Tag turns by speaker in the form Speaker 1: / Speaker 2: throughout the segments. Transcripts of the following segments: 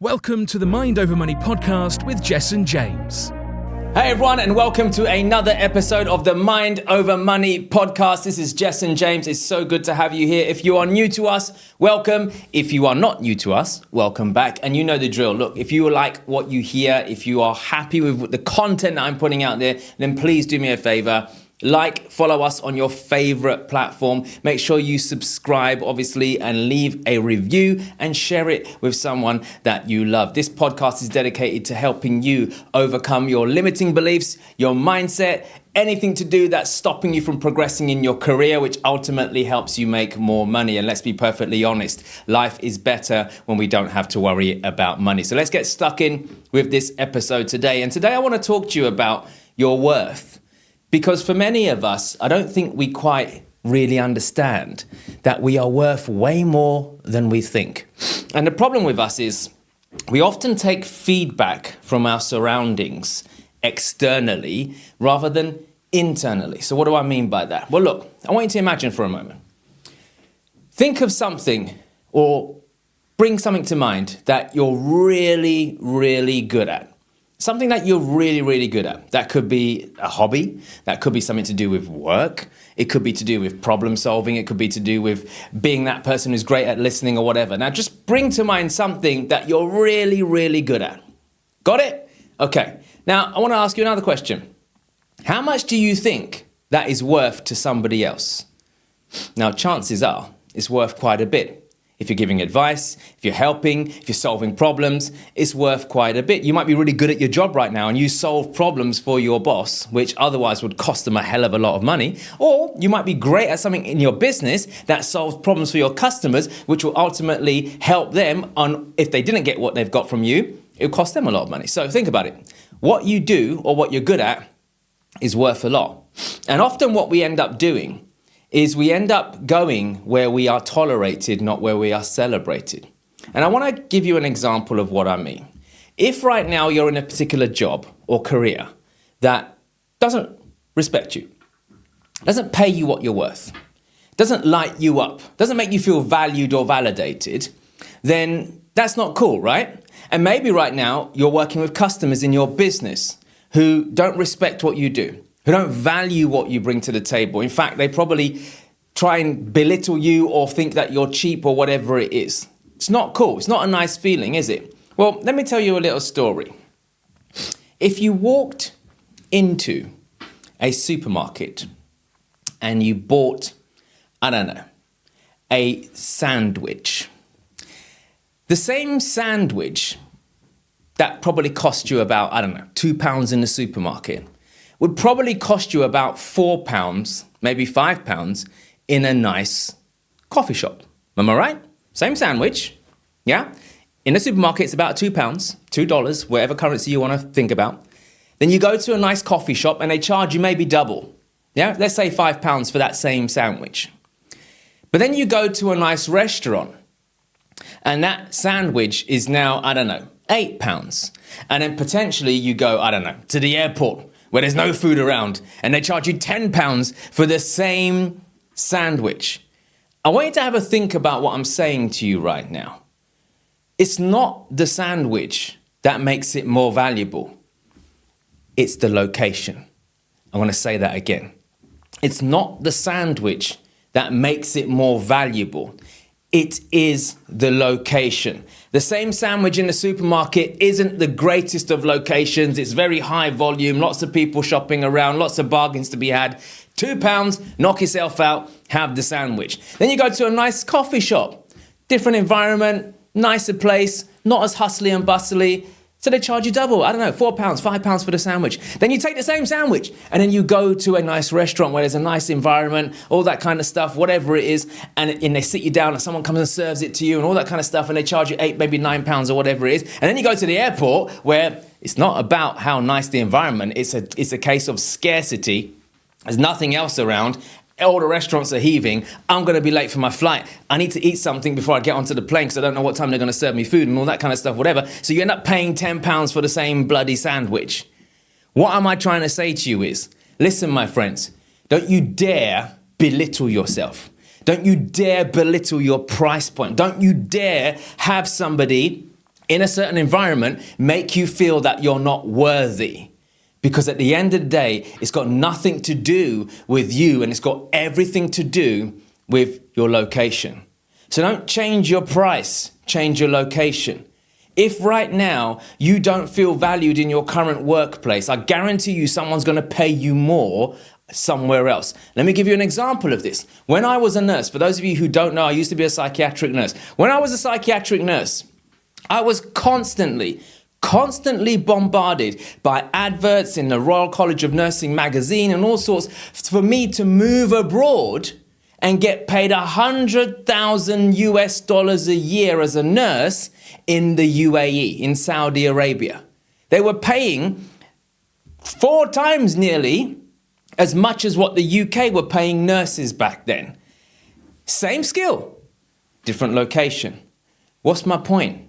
Speaker 1: Welcome to the Mind Over Money podcast with Jessen James.
Speaker 2: Hey everyone, and welcome to another episode of the Mind Over Money podcast. This is Jessen James. It's so good to have you here. If you are new to us, welcome. If you are not new to us, welcome back. And you know the drill. Look, if you like what you hear, if you are happy with the content that I'm putting out there, then please do me a favor. Like, follow us on your favorite platform. Make sure you subscribe, obviously, and leave a review and share it with someone that you love. This podcast is dedicated to helping you overcome your limiting beliefs, your mindset, anything to do that's stopping you from progressing in your career, which ultimately helps you make more money. And let's be perfectly honest, life is better when we don't have to worry about money. So let's get stuck in with this episode today. And today I want to talk to you about your worth. Because for many of us, I don't think we quite really understand that we are worth way more than we think. And the problem with us is we often take feedback from our surroundings externally rather than internally. So what do I mean by that? Well, look, I want you to imagine for a moment. Think of something or bring something to mind that you're really, really good at. Something that you're really, really good at. That could be a hobby. That could be something to do with work. It could be to do with problem solving. It could be to do with being that person who's great at listening or whatever. Now, just bring to mind something that you're really, really good at. Got it? Okay. Now, I want to ask you another question. How much do you think that is worth to somebody else? Now, chances are it's worth quite a bit. If you're giving advice, if you're helping, if you're solving problems, it's worth quite a bit. You might be really good at your job right now and you solve problems for your boss, which otherwise would cost them a hell of a lot of money. Or you might be great at something in your business that solves problems for your customers, which will ultimately help them on if they didn't get what they've got from you, it will cost them a lot of money. So think about it. What you do or what you're good at is worth a lot. And often what we end up doing is we end up going where we are tolerated, not where we are celebrated. And I want to give you an example of what I mean. If right now you're in a particular job or career that doesn't respect you, doesn't pay you what you're worth, doesn't light you up, doesn't make you feel valued or validated, then that's not cool, right? And maybe right now you're working with customers in your business who don't respect what you do, who don't value what you bring to the table. In fact, they probably try and belittle you or think that you're cheap or whatever it is. It's not cool. It's not a nice feeling, is it? Well, let me tell you a little story. If you walked into a supermarket and you bought, I don't know, a sandwich, the same sandwich that probably cost you about, I don't know, £2 in the supermarket, would probably cost you about £4, maybe £5 in a nice coffee shop. Am I right? Same sandwich, yeah? In the supermarket, it's about £2, $2, whatever currency you want to think about. Then you go to a nice coffee shop and they charge you maybe double. Yeah, let's say £5 for that same sandwich. But then you go to a nice restaurant and that sandwich is now, I don't know, £8. And then potentially you go, I don't know, to the airport where there's no food around, and they charge you £10 for the same sandwich. I want you to have a think about what I'm saying to you right now. It's not the sandwich that makes it more valuable. It's the location. I want to say that again. It's not the sandwich that makes it more valuable. It is the location. The same sandwich in the supermarket isn't the greatest of locations. It's very high volume, lots of people shopping around, lots of bargains to be had. £2, knock yourself out, have the sandwich. Then you go to a nice coffee shop, different environment, nicer place, not as hustly and bustly. So they charge you double, I don't know, £4, £5 for the sandwich. Then you take the same sandwich and then you go to a nice restaurant where there's a nice environment, all that kind of stuff, whatever it is, and they sit you down and someone comes and serves it to you and all that kind of stuff, and they charge you £8, maybe £9 or whatever it is. And then you go to the airport where it's not about how nice the environment, it's a case of scarcity. There's nothing else around. All the restaurants are heaving. I'm going to be late for my flight. I need to eat something before I get onto the plane because I don't know what time they're going to serve me food and all that kind of stuff, whatever. So you end up paying £10 for the same bloody sandwich. What am I trying to say to you is, listen, my friends, don't you dare belittle yourself. Don't you dare belittle your price point. Don't you dare have somebody in a certain environment make you feel that you're not worthy. Because at the end of the day, it's got nothing to do with you, and it's got everything to do with your location. So don't change your price, change your location. If right now you don't feel valued in your current workplace, I guarantee you someone's going to pay you more somewhere else. Let me give you an example of this. When I was a nurse, for those of you who don't know, I used to be a psychiatric nurse. When I was a psychiatric nurse, I was constantly bombarded by adverts in the Royal College of Nursing magazine and all sorts for me to move abroad and get paid $100,000 a year as a nurse in the UAE, in Saudi Arabia. They were paying 4 times nearly as much as what the UK were paying nurses back then. Same skill, different location. What's my point?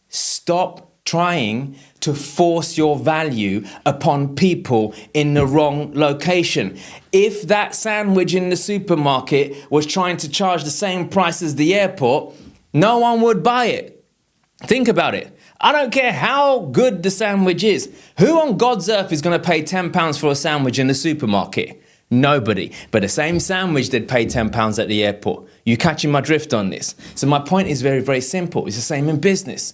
Speaker 2: Stop trying to force your value upon people in the wrong location. If that sandwich in the supermarket was trying to charge the same price as the airport, no one would buy it. Think about it. I don't care how good the sandwich is. Who on God's earth is going to pay £10 for a sandwich in the supermarket? Nobody. But the same sandwich they'd pay £10 at the airport. You catching my drift on this? So my point is very, very simple. It's the same in business.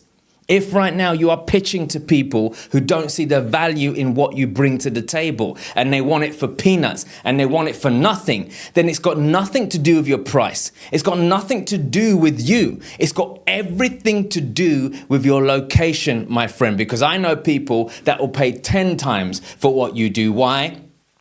Speaker 2: If right now you are pitching to people who don't see the value in what you bring to the table and they want it for peanuts and they want it for nothing, then it's got nothing to do with your price. It's got nothing to do with you. It's got everything to do with your location, my friend, because I know people that will pay 10 times for what you do. Why?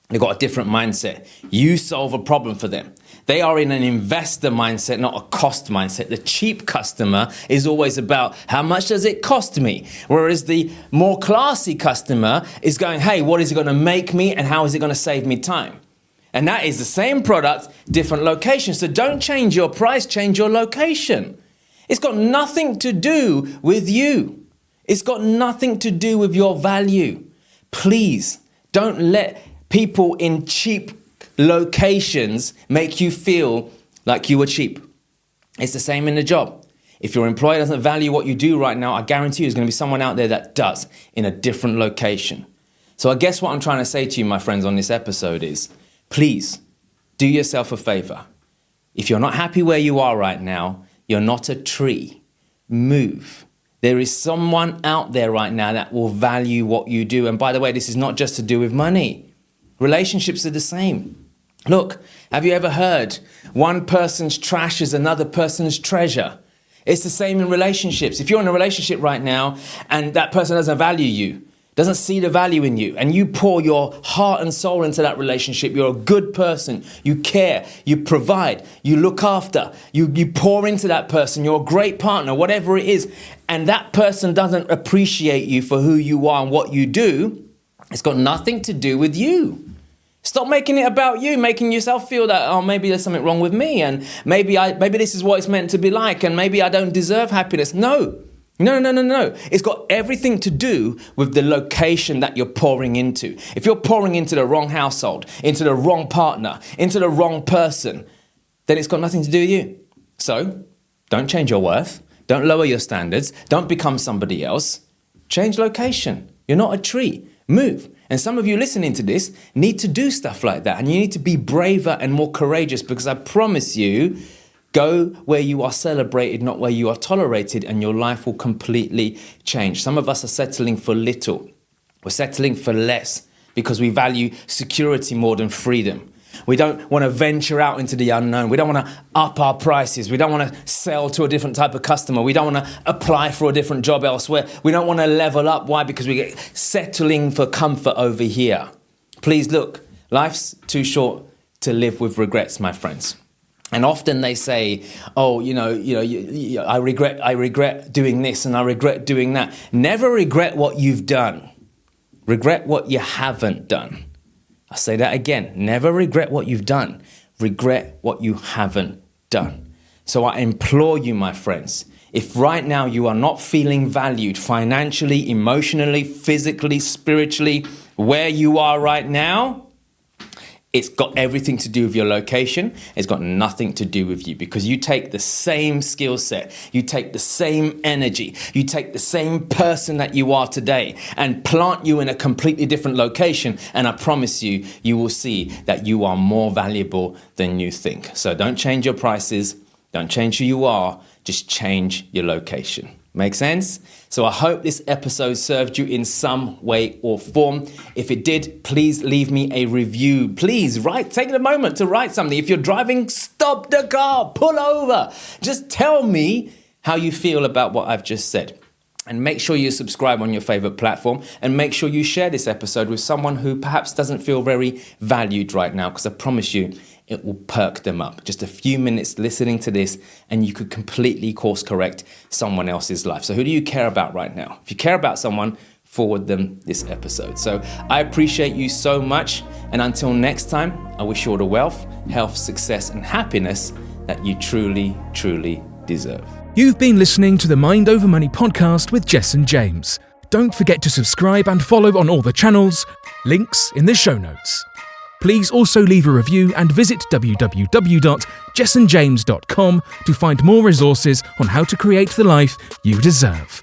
Speaker 2: They've got a different mindset. You solve a problem for them. They are in an investor mindset, not a cost mindset. The cheap customer is always about how much does it cost me? Whereas the more classy customer is going, hey, what is it going to make me and how is it going to save me time? And that is the same product, different location. So don't change your price, change your location. It's got nothing to do with you. It's got nothing to do with your value. Please don't let people in cheap locations make you feel like you were cheap. It's the same in the job. If your employer doesn't value what you do right now, I guarantee you there's going to be someone out there that does in a different location. So I guess what I'm trying to say to you, my friends, on this episode is, please do yourself a favor. If you're not happy where you are right now, you're not a tree. Move. There is someone out there right now that will value what you do. And by the way, this is not just to do with money. Relationships are the same. Look, have you ever heard one person's trash is another person's treasure? It's the same in relationships. If you're in a relationship right now and that person doesn't value you, doesn't see the value in you, and you pour your heart and soul into that relationship, you're a good person, you care, you provide, you look after, you pour into that person, you're a great partner, whatever it is, and that person doesn't appreciate you for who you are and what you do, it's got nothing to do with you. Stop making it about you, making yourself feel that, oh, maybe there's something wrong with me, and maybe this is what it's meant to be like, and maybe I don't deserve happiness. No. It's got everything to do with the location that you're pouring into. If you're pouring into the wrong household, into the wrong partner, into the wrong person, then it's got nothing to do with you. So don't change your worth. Don't lower your standards. Don't become somebody else. Change location. You're not a tree. Move. And some of you listening to this need to do stuff like that. And you need to be braver and more courageous, because I promise you, go where you are celebrated, not where you are tolerated, and your life will completely change. Some of us are settling for little. We're settling for less because we value security more than freedom. We don't want to venture out into the unknown. We don't want to up our prices. We don't want to sell to a different type of customer. We don't want to apply for a different job elsewhere. We don't want to level up. Why? Because we get settling for comfort over here. Please look, life's too short to live with regrets, my friends. And often they say, oh, I regret doing this and I regret doing that. Never regret what you've done. Regret what you haven't done. I'll say that again. Never regret what you've done. Regret what you haven't done. So I implore you, my friends, if right now you are not feeling valued financially, emotionally, physically, spiritually, where you are right now, It's got everything to do with your location. It's got nothing to do with you, because you take the same skill set, you take the same energy, you take the same person that you are today and plant you in a completely different location. And I promise you, you will see that you are more valuable than you think. So don't change your prices. Don't change who you are. Just change your location. Make sense? So I hope this episode served you in some way or form. If it did, please leave me a review. Please take a moment to write something. If you're driving, stop the car, pull over. Just tell me how you feel about what I've just said. And make sure you subscribe on your favorite platform, and make sure you share this episode with someone who perhaps doesn't feel very valued right now, because I promise you, it will perk them up. Just a few minutes listening to this and you could completely course correct someone else's life. So who do you care about right now? If you care about someone, forward them this episode. So I appreciate you so much. And until next time, I wish you all the wealth, health, success, and happiness that you truly, truly deserve.
Speaker 1: You've been listening to the Mind Over Money podcast with Jessen James. Don't forget to subscribe and follow on all the channels. Links in the show notes. Please also leave a review and visit www.jessenjames.com to find more resources on how to create the life you deserve.